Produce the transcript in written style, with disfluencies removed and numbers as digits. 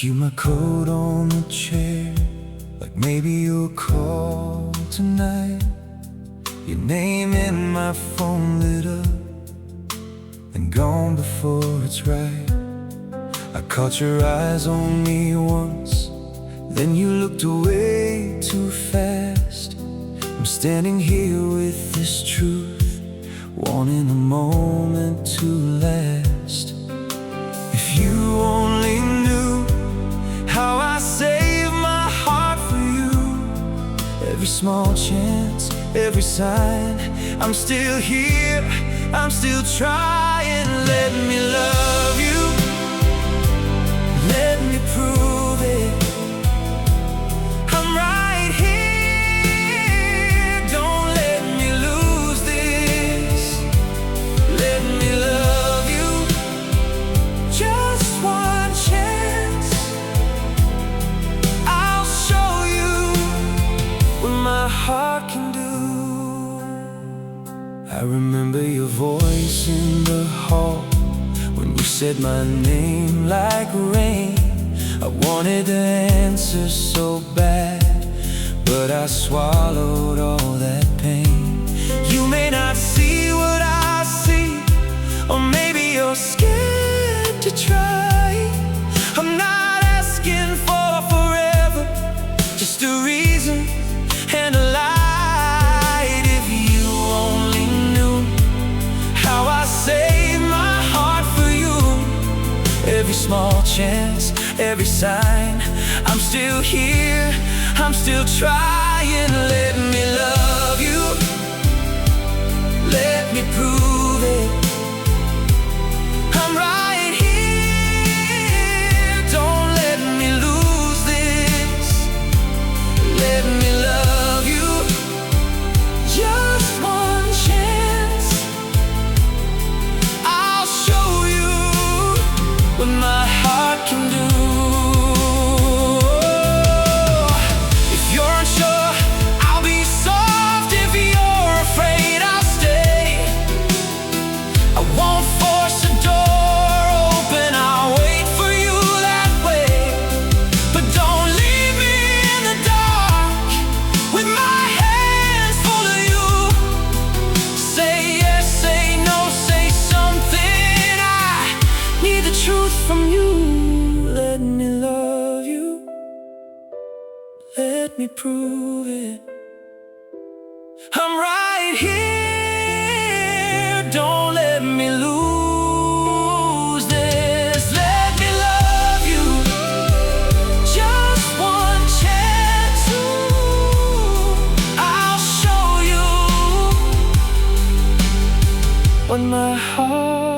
keep my coat on the chair, like maybe you'll call tonight. Your name in my phone lit up and gone before it's right. I caught your eyes on me once, then you looked away too fast. I'm standing here with this truth, wanting a moment to last. If you only knew how I save my heart for you, every small chance, every sign, I'm still here, I'm still trying. Let me love you, let me prove it. I'm right here, don't let me lose this. Let me love you, just one chance. I'll show you what my heart can do. I remember your voice in the hall when you said my name like rain. I wanted the answer so bad, but I swallowed all that pain. You may not see what I see, or maybe you're scared to try. I'm not asking for forever, just a reason and a light. If you only knew how I save my heart for you, every small chance, every sign, I'm still here, I'm still trying. Let me love you, let me prove it. I'm right here, don't let me lose this. Let me love you, just one chance. I'll show you what my heart can do. If you're unsure, I'll be soft. If you're afraid, I'll stay. I won't force a door open, I'll wait for you that way. But don't leave me in the dark with my hands full of you. Say yes, say no, say something. I need the truth from you. Let me love you, let me prove it. I'm right here, don't let me lose this. Let me love you, just one chance. Ooh, I'll show you what my heart